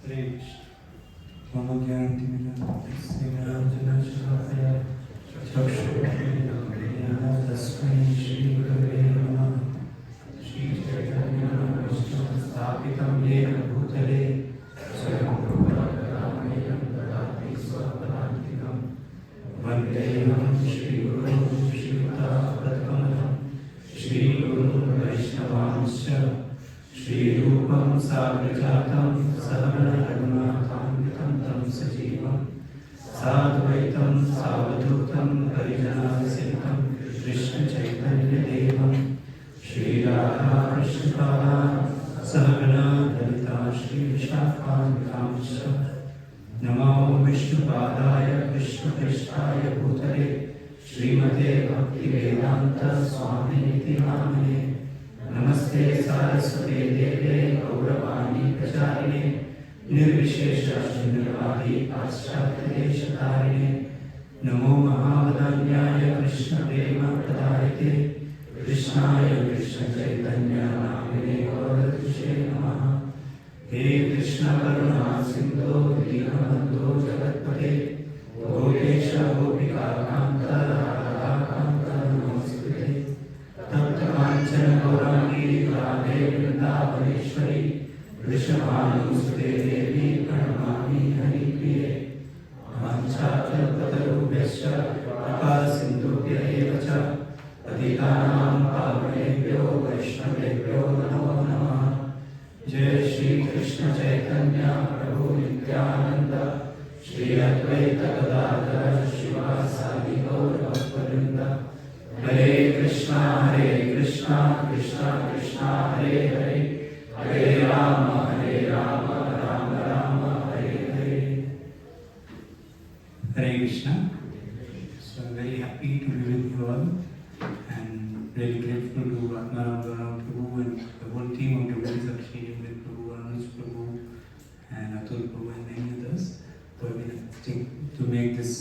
Hare Krishna. Mama Gyantimidam Rajana Shravaya Chakshurana Tasmai Shri Gurave Namah Shri Chaitanya Vishnu Sthapitam Yena Bhutale Swayam Prabhupada Dadati Swapadantikam Vandeham Shri Guru Shri Padkamalam Shri Guru Vaishnavanscha Shri Rupam Sagrajatam Sahana Raghunatham Tam Sajivam Sadvaitam Savadutam Harijana Siddham Krishna Chaitanya Devam Shri Radha Krishna Sahagana Dalita Shri Vishakam Kamsha Namo Vishnu Padaya Krishna Krishnaya Bhutale Srimate Bhakti Vedanta Swami Niti Namane Namaste Saraswate Deve Gauravani Pracharine Nirvishesha Shunyavadi Paschatya Deshatarine Namo Mahavadanyaya Krishna Prema Pradayate Krishnaya Krishna Chaitanya Namine Gaurang Namaha He Krishna Karuna Sindhu Dinabandhu Jagatpate Gopesha Gopika Kanta Radha Kanta Namaskute Tapta Kanchana Gaurangi Radhe Vrindavaneshwari Vrishabhanusute Devi Pranamami Haripriye Vanchakalpatarubhyascha Kripa Sindhubhya eva cha Patitanam Pavanebhyo Vaishnavebhyo Namo Namah Jai Shri Krishna Chaitanya Prabhu Nityananda Shri Advaita Gadadhara Shivasadi Gaura Bhaktivinoda Hare Krishna Krishna Krishna Hare Hare Hare Rama Rama Rama Hare Hare. Hare Krishna. So I'm very happy to be with you all and really grateful to Atamaram, Gaurang Prabhu and the whole team of devotees of Shri Prabhu, Anuj Prabhu and Atul Prabhu and many others who have been assisting to make this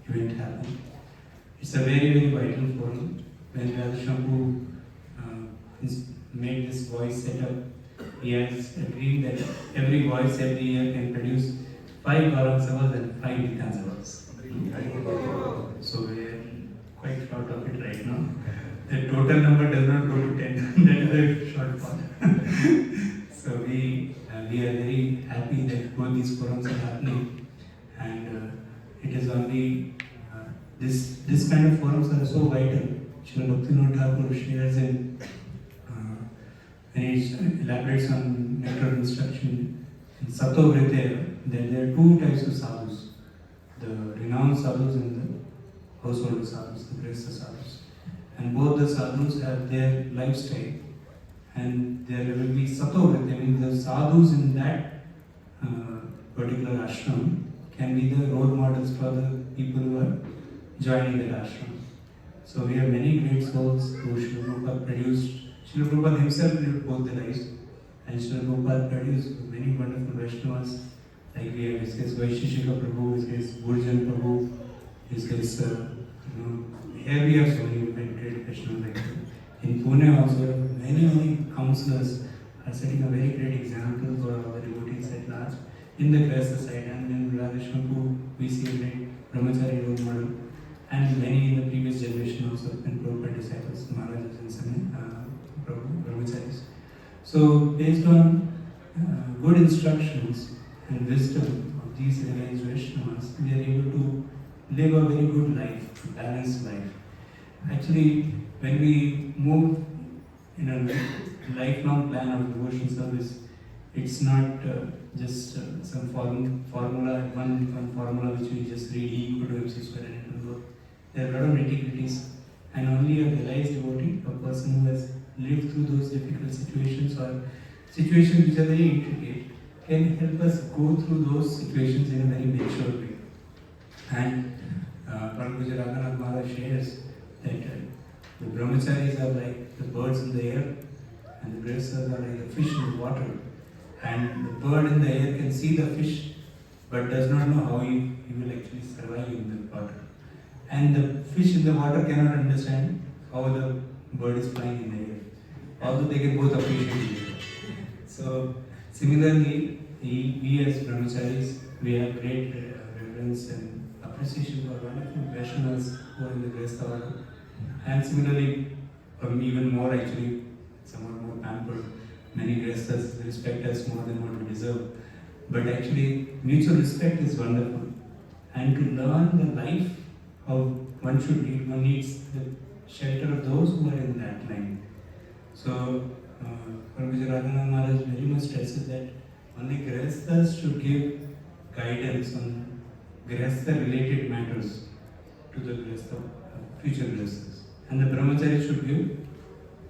event happen. It's a very, very vital forum. When Radha Shampoo made this voice setup, he has agreed that every voice every year can produce 5 Gaurang Sabhas and 5 Nityan Sabhas. So we are quite short of it right now. The total number does not go to 10. That is a short part. So we are very happy that both these forums are happening, and it is only this kind of forums are so vital. Srila Bhaktivinoda Thakur shares in when he elaborates on nectar instruction in Sato Vrite, that there are 2 types of sadhus: the renowned sadhus and the household sadhus, the grihastha sadhus. And both the sadhus have their lifestyle, and there will be Sato Vrite, I mean the sadhus in that particular ashram can be the role models for the people who are joining that ashram. So we have many great souls who Srila Prabhupada produced. Srila Prabhupada himself lived both the lives, and Srila Prabhupada produced many wonderful Vaishnavas. Like we have his Vaisheshika Prabhu, his Gurjan Prabhu, his here we have so many great Vaishnavas like that. In Pune also, many counselors are setting a very great example for our devotees at large in the Grihastha side, and in Radha Shampoo we see a great Brahmachari role model, and many in the previous generation also and Prabhupada disciples, Maharajas and some Brahmacharis. So based on good instructions and wisdom of these realized Vaishnavas, we are able to live a very good life, a balanced life. Actually, when we move in a lifelong plan of devotion service, it's not just some formula, one formula which we just read, E equal to MC square and it will work. There are a lot of nitty-gritties, and only a realized devotee, a person who has lived through those difficult situations or situations which are very intricate, can help us go through those situations in a very mature way. And Prabhupada Raghunath Maharaj shares that the brahmacharis are like the birds in the air, and the grihasthas are like the fish in the water. And the bird in the air can see the fish, but does not know how he will actually survive in the water. And the fish in the water cannot understand how the bird is flying in the air, although they can both appreciate it. So similarly, we as brahmacharis, we have great reverence and appreciation for wonderful Vaishnavas who are in the Grihastha order. And similarly, even more actually, somewhat more pampered. Many Grihasthas respect us more than what we deserve. But actually, mutual respect is wonderful. And to learn the life, how one should lead, one needs the shelter of those who are in that line. So, Paramahansa Radhanath Maharaj very much stresses that only Grihasthas should give guidance on Grihastha related matters to the Grihastha, future Grihasthas. And the Brahmachari should give,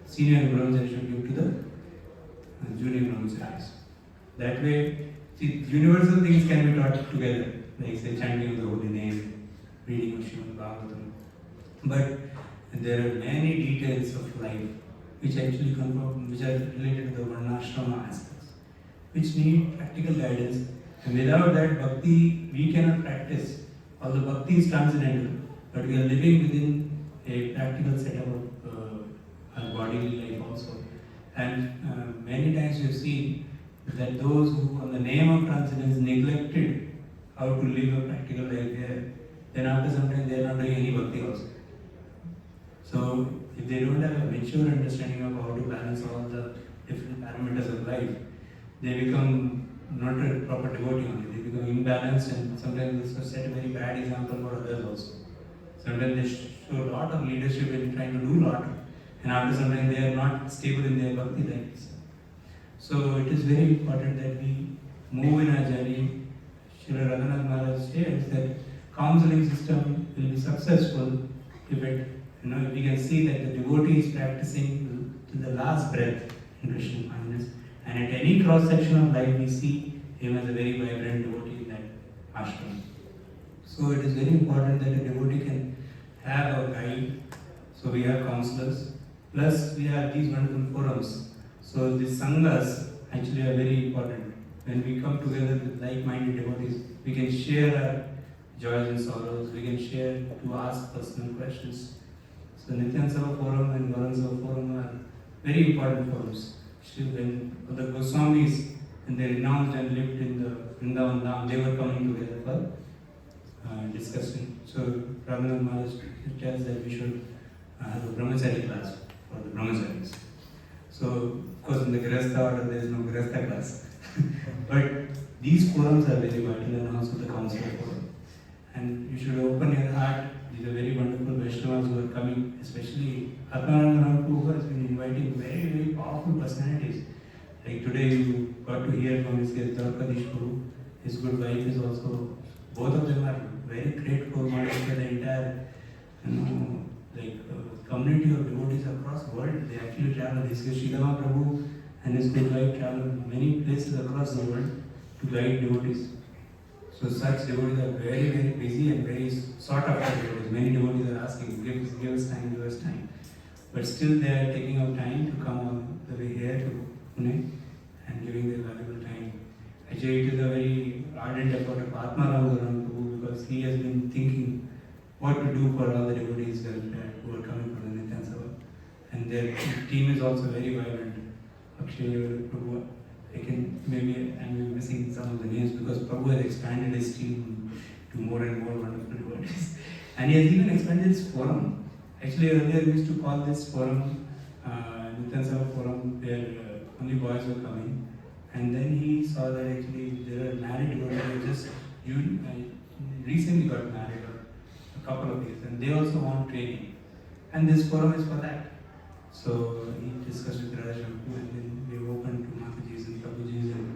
senior Brahmachari should give to the junior Brahmacharis. That way, see, universal things can be taught together, like say chanting of the holy name, reading of Srimad Bhagavatam. But there are many details of life which actually come from, which are related to the Varnashrama aspects, which need practical guidance. And without that bhakti, we cannot practice. Although bhakti is transcendental, but we are living within a practical setup of our bodily life also. And many times you see that those who, on the name of transcendence, neglected how to live a practical life here, then after some time they are not doing any bhakti also. So, if they don't have a mature understanding of how to balance all the different parameters of life, they become not a proper devotee only, they become imbalanced, and sometimes they set a very bad example for others also. Sometimes they show a lot of leadership in trying to do a lot, and after some time they are not stable in their bhakti lives. So it is very important that we move in our journey. Srila Radhanath Maharaj states that counseling system will be successful if it, if we can see that the devotee is practicing to the last breath in Krishna consciousness, and at any cross section of life we see him as a very vibrant devotee in that ashram. So it is very important that a devotee can have a guide. So we have counselors, plus we have these wonderful forums. So these sanghas actually are very important. When we come together with like-minded devotees, we can share our joys and sorrows, we can share to ask personal questions. So Nityan Seva Forum and Gaurang Seva Forum are very important forums. When the Goswamis, when they renounced and lived in the Vrindavan Dham, they were coming together for discussion. So Radhanath Maharaj tells that we should have a brahmachari class for the brahmacharis. So, of course, in the Grihastha order, there is no Grihastha class. But these forums are very vital, and also the council forum. And you should open your heart. These are very wonderful Vaishnavas who are coming, especially Atamaram, who has been inviting very, very powerful personalities. Like today, you got to hear from his guest, Dharkadish Guru. His good wife is also, both of them are very great role models for the entire, community of devotees across the world. They actually travel. His Sridhama Prabhu and his good wife travel many places across the world to guide devotees. So such devotees are very, very busy and very sought after devotees. Many devotees are asking, give us time. But still they are taking out time to come on the way here to Pune and giving their valuable time. Actually, it is a very ardent effort of Atamaram Gaurang, because he has been thinking what to do for all the devotees who are coming from the Nityan Seva. And their team is also very vibrant. Actually, Prabhu, I'm missing some of the names because Prabhu has expanded his team to more and more wonderful devotees. And he has even expanded his forum. Actually, earlier we used to call this forum Nityan Seva Forum, where only boys were coming. And then he saw that actually there are married devotees who just recently got married, a couple of years, and they also want training. And this forum is for that. So he discussed with Radha Shankar, and then we opened to Mataji's and Prabhuji's, and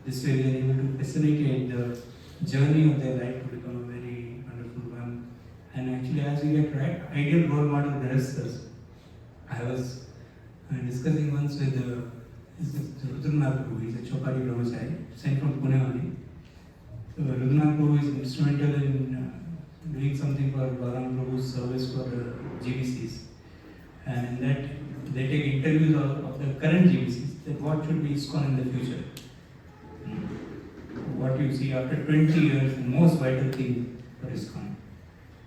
this way we are able to facilitate the journey of their life to become a very wonderful one. And actually, as we get right, ideal role model Grihasthas, I was discussing once with Rudranath Prabhu. He's a Chopari Brahmachari, sent from Pune only. So Rudranath Prabhu is instrumental in doing something for Gaurang Prabhu's service for GBCs. And that they take interviews of the current GBCs, that what should be ISKCON in the future. What you see after 20 years, the most vital thing for ISKCON.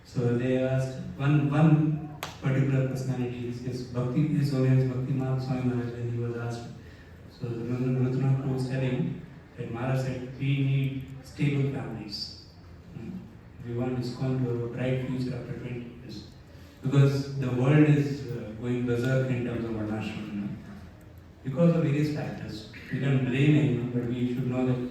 So they asked one particular personality, his Holiness Bhakti Maharaj Swami Maharaj, when he was asked. So Rudranath Prabhu was telling that Maharaj said, ISKCON to have a bright future after 20 years. Because the world is going berserk in terms of varnashram, because of various factors. We don't blame anyone, but we should know that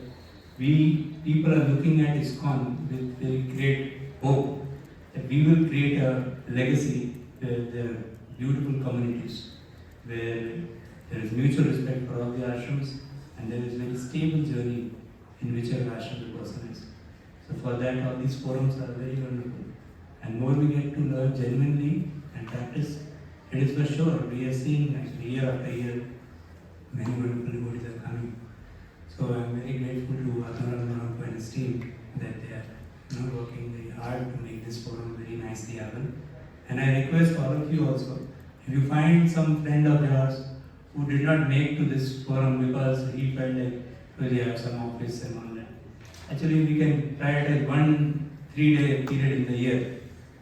we people are looking at ISKCON with very great hope that we will create a legacy where there are beautiful communities, where there is mutual respect for all the ashrams, and there is a very stable journey in whichever ashram the person is. So for that, all these forums are very wonderful. And more we get to learn genuinely and practice, it is for sure. We are seeing actually year after year, many wonderful devotees are coming. So I am very grateful to Atamaram and his team that they are working very hard to make this forum very nicely happen. And I request all of you also, if you find some friend of yours who did not make to this forum because he felt like he have some office and all that, actually we can prioritize 1 3-day period in the year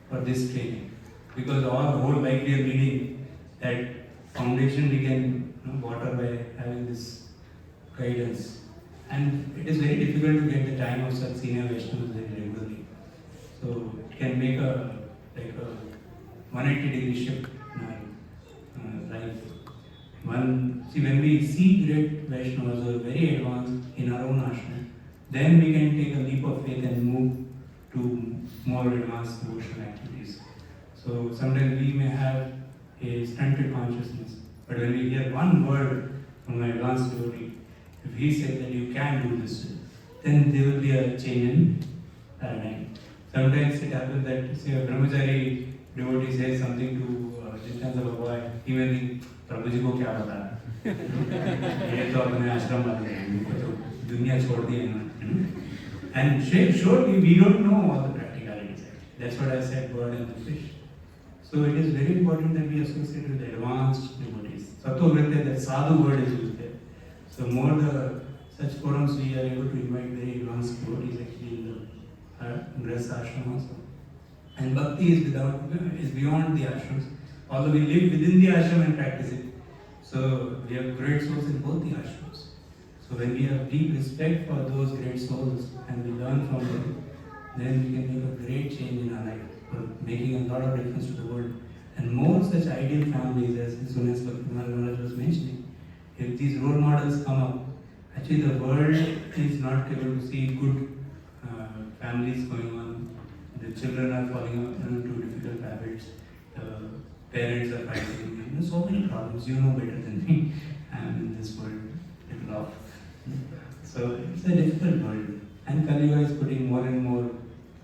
for this training. Because our whole life we are leading that foundation we can water by having this guidance. And it is very difficult to get the time of such senior Vaishnavas very regularly. So it can make a 180-degree shift in our life. When we see great Vaishnavas who are very advanced in our own ashram, then we can take a leap of faith and move to more advanced devotional activities. So sometimes we may have a stunted consciousness, but when we hear one word from an advanced devotee, if he says that you can do this, then there will be a change in paradigm. Sometimes it happens that, say, a brahmachari devotee says something to distance of a boy, he may think, Prabhuji ko kya bata? ये तो अपने आश्रम वाले हैं, इनको तो दुनिया छोड़ दी है ना. And surely we don't know all the practicalities. That's what I said, bird and the fish. So it is very important that we associate with advanced devotees. Sato Vrite, that sadhu word is used there. So more the such forums we are able to invite very advanced devotees actually in the Grihastha ashram also. And bhakti is beyond the ashrams, although we live within the ashram and practice it. So we have great souls in both the ashrams. So when we have deep respect for those great souls and we learn from them, then we can make a great change in our life, for making a lot of difference to the world. And more such ideal families, as soon as Bhakti was mentioning, if these role models come up, actually the world is not able to see good families going on. The children are falling into difficult habits. Parents are fighting. So many problems. You know better than me. I am in this world little off. So it's a difficult world. And Kali Yuga is putting more and more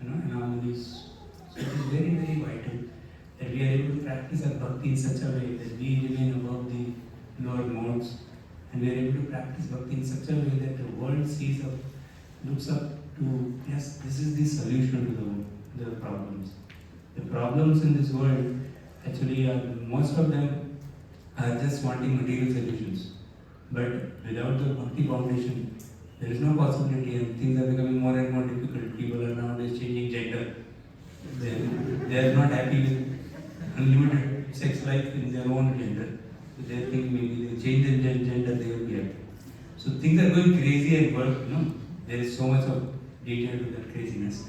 anomalies. So it is very, very vital that we are able to practice our bhakti in such a way that we remain above the lower modes, and we are able to practice bhakti in such a way that the world sees up, looks up to, yes, this is the solution to the problems. The problems in this world actually are, most of them are just wanting material solutions. But without the bhakti foundation, there is no possibility, and things are becoming more and more difficult. People are nowadays changing gender. They are not happy with unlimited sex life in their own gender. So they think maybe they change their gender, they will be happy. So things are going crazy at work, There is so much of detail to that craziness.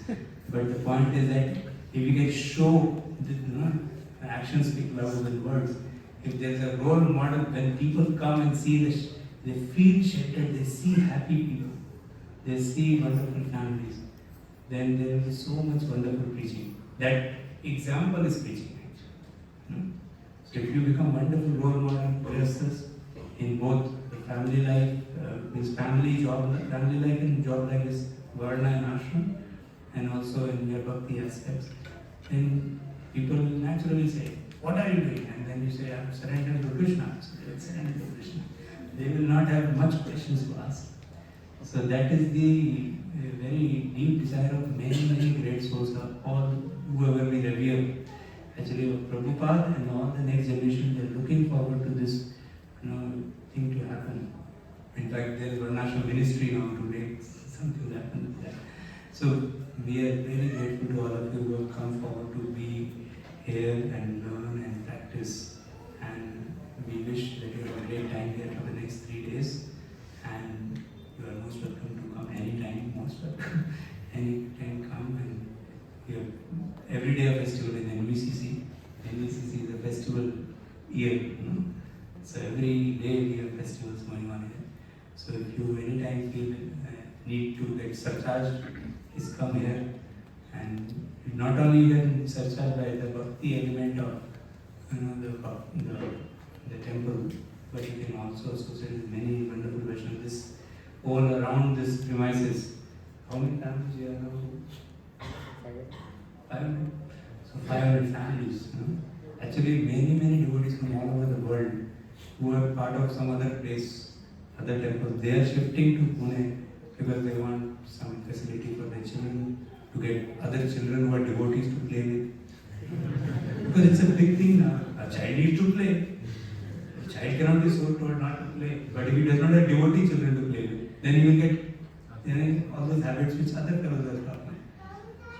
But the point is that if we can show that actions speak louder than words, if there is a role model, when people come and see this, they feel sheltered, they see happy people, they see wonderful families, then there will be so much wonderful preaching. That example is preaching, actually. So if you become wonderful role model grihasthas in both the family life, family life and job life is varna and ashram, and also in your bhakti aspects, then people will naturally say, what are you doing? And then you say, I am surrendering to Krishna. So they will surrender to Krishna. They will not have much questions to ask. So that is the very deep desire of many, many great souls, all whoever we revere. Actually, Prabhupada and all the next generation, they are looking forward to this thing to happen. In fact, there is one national ministry now to make something happen with that. So we are very grateful to all of you who have come forward to be here and learn and practice. And we wish that you have a great time here for the next 3 days. And you are most welcome to come anytime, most welcome. Anytime come, and you have festivals going on here. So if you anytime feel need to get surcharged, please come here. And not only you can surcharge by the bhakti element of the temple, but you can also associate with many wonderful Vaishnavas. This all around this premises. How many families you have now? 500. So 500 families. Actually, many devotees from all over the world who are part of some other place, other temples, they are shifting to Pune because they want some facility for their children to get other children who are devotees to play with. Because it's a big thing now. A child needs to play. A child cannot be so told not to play. But if he does not have devotee children to play with, then he will get all those habits which other fellows are taught.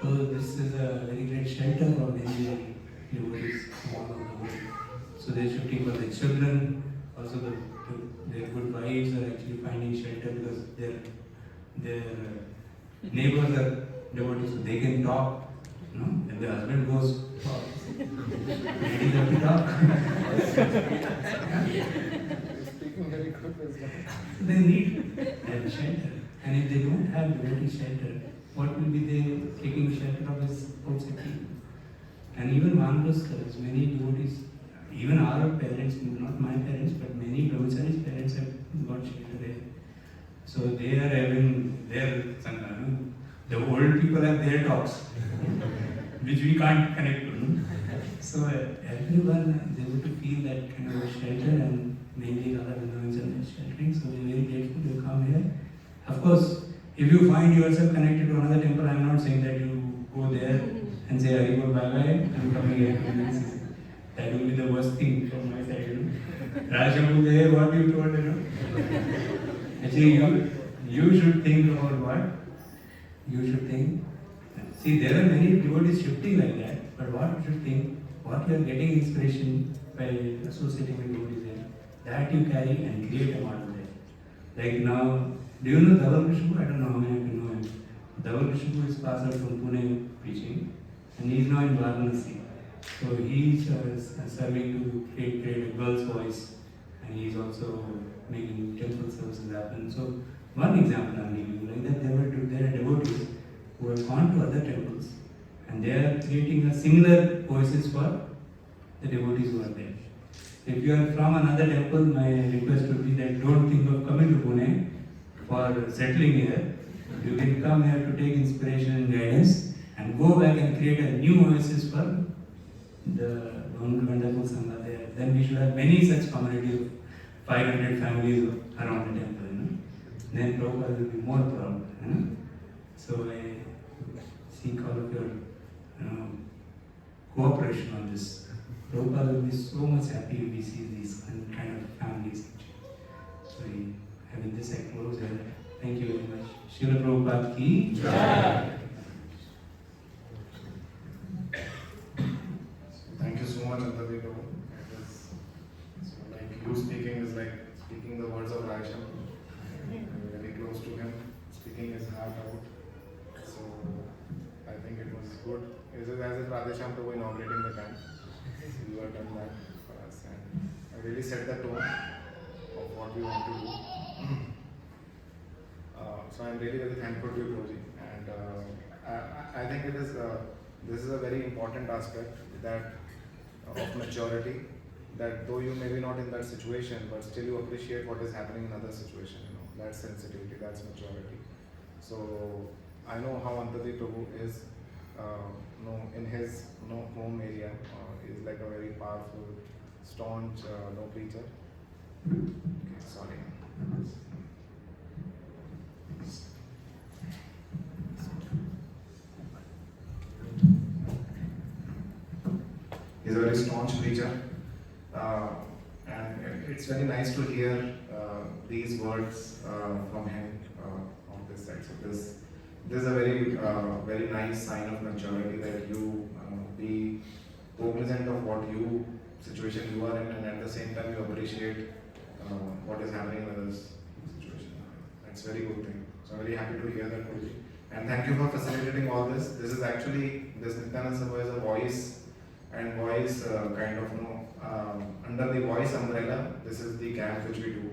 So this is a very great shelter for many devotees from all over the world. So they are shifting for their children. Also their good wives are actually finding shelter because their neighbors are devotees, so they can talk. If the husband goes, ladies have to talk. Speaking very good wisdom. They need that shelter. And if they don't have devotee shelter, what will be they taking shelter of his outside people? And even Vanprasthas, many devotees, even our parents, not my parents, but many brahmacharis' parents have got shelter there. So they are having their sangha. The old people have their talks, which we can't connect to. So everyone is able to feel that kind of a shelter, and mainly Radha Vrindavan is sheltering. So we are very grateful you come here. Of course, if you find yourself connected to another temple, I am not saying that you go there and say, Haribol, bye bye, I am coming here. That will be the worst thing from my side. Rajamu there, what you told, Actually, you should think about what? You should think. See, there are many devotees shifting like that, but what you should think, what you are getting inspiration by associating with devotees there, that you carry and create a model there. Like now, do you know Dhaval Krishu? I don't know how many of you know him. Dhaval Krishu is passed out from Pune preaching, and he is now in Varanasi. So he is serving to create a girl's voice, and he is also making temple services happen. So one example I am giving you, like that there are devotees who have gone to other temples, and they are creating a similar voices for the devotees who are there. If you are from another temple, my request would be that don't think of coming to Pune for settling here. You can come here to take inspiration and guidance and go back and create a new voices for the wonderful Sangha there. Then we should have many such communities of 500 families around the temple. Then Prabhupada will be more proud. So I seek all of your cooperation on this. Prabhupada will be so much happy if he sees these kind of families. So having this, I close here. Thank you very much. Srila Prabhupada ki Jai. Thank you so much, Antardwip. Like you speaking is like speaking the words of Raja. Very close to him, speaking his heart out. So I think it was good. It is as if Radhesham Prabhu inaugurating the camp. You have done that for us, and I really set the tone of what we want to do. So I'm really very thankful to you, Prabhuji. And I think it is this is a very important aspect that of maturity. That though you may be not in that situation, but still you appreciate what is happening in other situation. That's sensitivity, that's maturity. So I know how Antardwip Prabhu is, in his home area, is like a very powerful, staunch preacher. Okay, sorry. He's a very staunch preacher, and it's very nice to hear these words from him on this side. So this is a very nice sign of maturity that you be cognizant of what situation you are in, and at the same time you appreciate what is happening in others' situation. That's a very good thing. So I'm very happy to hear that, Prabhuji. And thank you for facilitating all this. This is actually, this Nityananda Sabha is a voice and voice under the voice umbrella. This is the camp which we do.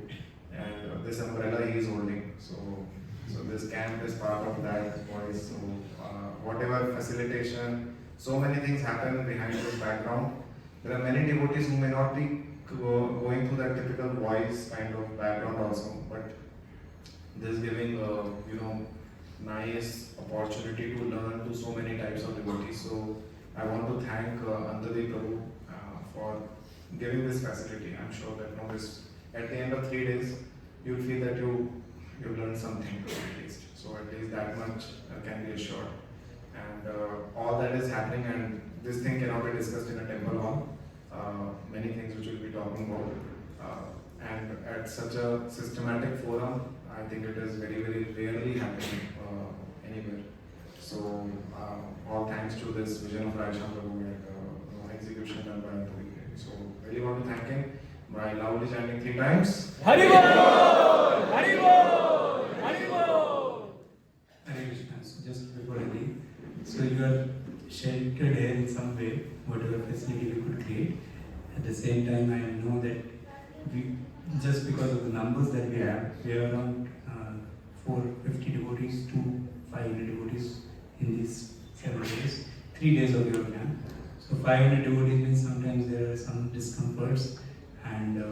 this umbrella he is holding. So this camp is part of that voice. So whatever facilitation, so many things happen behind this background. There are many devotees who may not be going through that typical voice kind of background also, but this giving nice opportunity to learn to so many types of devotees. So I want to thank Antardwip Prabhu for giving this facility. I'm sure that this at the end of 3 days you'll feel that you learned something at least. So at least that much can be assured. And all that is happening, and this thing cannot be discussed in a temple hall. Many things which we'll be talking about. And at such a systematic forum, I think it is very, very rarely happening anywhere. So all thanks to this vision of Raisham Prabhu and execution done by Antardwip. So really want to thank him by loudly chanting 3 times. Hare Krishna! Hare Krishna! Hare Krishna! Hare Krishna. So just before I leave, so you are sheltered here in some way, whatever facility we could create. At the same time, I know that we, just because of the numbers that we have around 450 devotees to 500 devotees in these 7 days, 3 days of your camp. So 500 devotees means sometimes there are some discomforts, and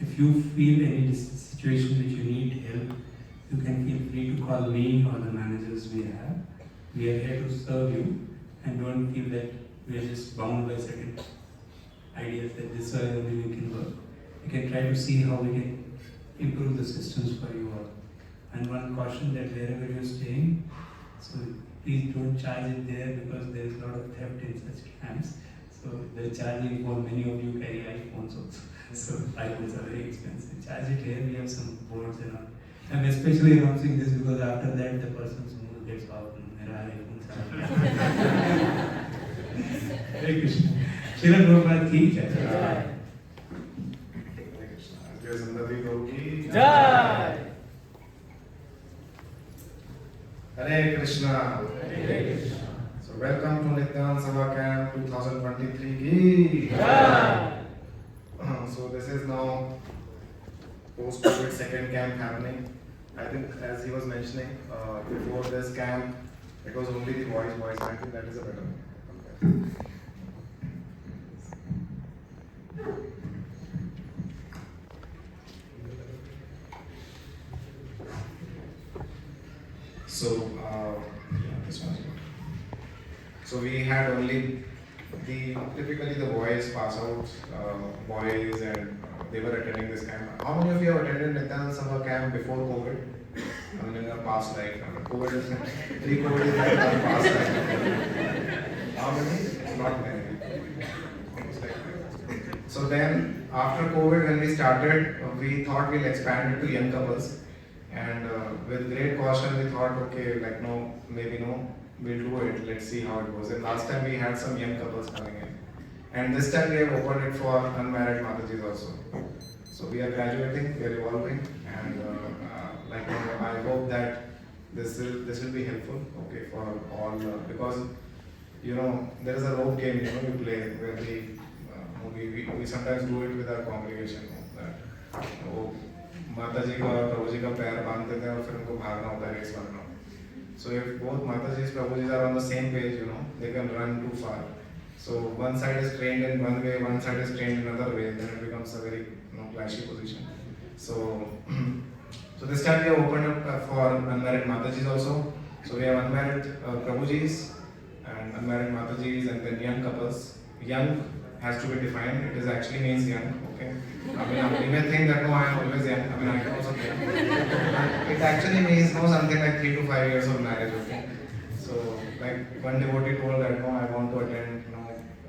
if you feel any situation which you need help, you can feel free to call me or the managers we have. We are here to serve you, and don't feel that we are just bound by certain ideas that this way only we can work. We can try to see how we can improve the systems for you all. And one caution that wherever you are staying, so please don't charge it there, because there is a lot of theft in such camps. So they're charging for, many of you carry iPhones also. So iPhones are very expensive. Charge it here, we have some boards and all. I'm especially announcing this because after that the person's mood gets out. Hare Krishna. Srila Prabhupada ki jai. Jai. Jai Antardwip Prabhu ki Jai. Hare Krishna. Hare Krishna. So welcome to Nityananda Sabha Camp 2023 ki Jai. So this is now post-COVID second camp happening. I think as he was mentioning, before this camp, it was only the voice. I think that is a better one. So, this one. So we had only typically the boys pass out, boys, and they were attending this camp. How many of you have attended Nityananda Sabha camp before COVID? I mean, in your past life. COVID is pre-COVID is like our past life. How many? Not many. Almost like that. So then, after COVID, when we started, we thought we'll expand it to young couples. And with great caution, we thought, okay, like no, maybe no, we'll do it. Let's see how it goes. And last time we had some young couples coming in, and this time we have opened it for unmarried Matajis also. So we are graduating, we are evolving, and I hope that this will be helpful, okay, for all because there is a rope game we play where we sometimes do it with our congregation that माता जी का और प्रभु जी का पैर बांध देते हैं और फिर उनको भागना होता है रेस बनना. So if both Mataji's, Prabhuji's are on the same page, they can run too far. So one side is trained in one way, one side is trained in another way, then it becomes a very clashy position. So this time we have opened up for unmarried Mataji's also. So we have unmarried Prabhuji's and unmarried Mataji's, and then young couples. Young has to be defined. It is actually means young. Okay. I mean, you may think that no, I am always young. I mean, I can also think. It actually means something like 3 to 5 years of marriage. Okay. So like one devotee told that no, I want to attend.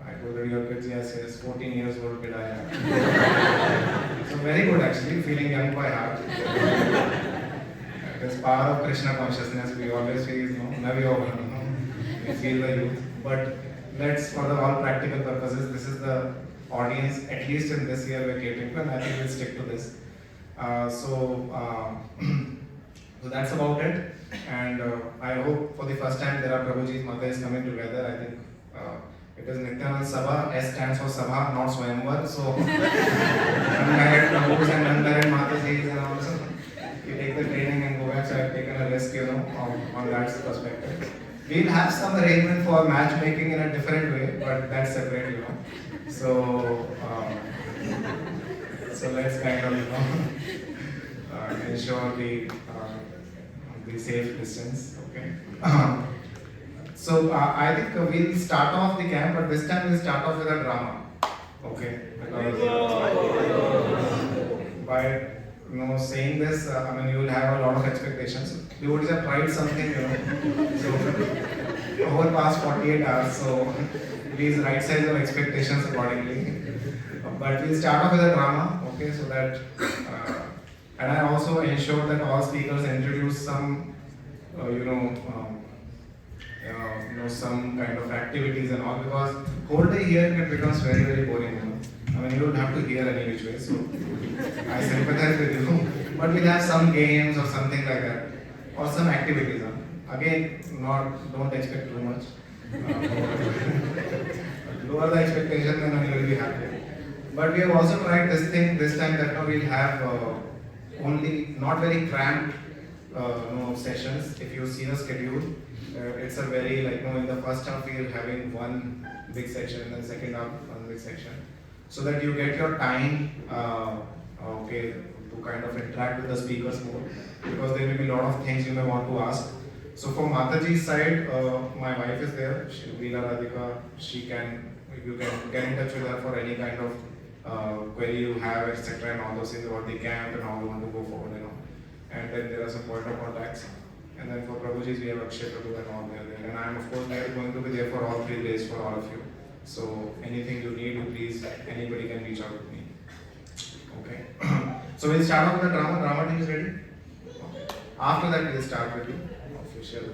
I told her your kids, yes, 14 years old kid I am. So very good actually, feeling young by heart. This power of Krishna consciousness, we always feel, we feel the youth. But let's, for the all practical purposes, this is the audience, at least in this year we're catering to, and I think we'll stick to this. So that's about it. And I hope for the first time there are Prabhuji's Matas coming together. I think it is Nityananda Sabha, S stands for Sabha, not Swayamvar. So unmarried Prabhus and unmarried Matajis and all. on that perspective. We'll have some arrangement for matchmaking in a different way, but that's separate. So, so let's kind of, ensure the safe distance. Okay. So I think we'll start off the camp, but this time we'll start off with a drama. Okay. Because, by saying this, you will have a lot of expectations. You would have tried something, so over past 48 hours. So please right size your expectations accordingly. But we'll start off with a drama, okay? So that, and I also ensure that all speakers introduce some, some kind of activities and all, because whole day hearing it becomes very, very boring. You don't have to hear any which way, so I sympathize with you. But we'll have some games or something like that, or some activities. Again, don't expect too much. Lower the expectation, then you will be happy. But we have also tried this time that we'll have only not very cramped sessions. If you see the schedule, it's a very in the first half we are having one big section, and then second half one big section, so that you get your time to kind of interact with the speakers more, because there may be a lot of things you may want to ask. So for Mataji's side, my wife is there, Veela Radhika. You can get in touch with her for any kind of query you have, etc., and all those things about the camp and how you want to go forward, And then there are some point of contacts. And then for Prabhuji's, we have Akshay Prabhu and all there. And I am of course going to be there for all 3 days for all of you. So anything you need, please, anybody can reach out to me. Okay. So we'll start off with the drama. Drama team is ready. Okay. After that, we'll start with the official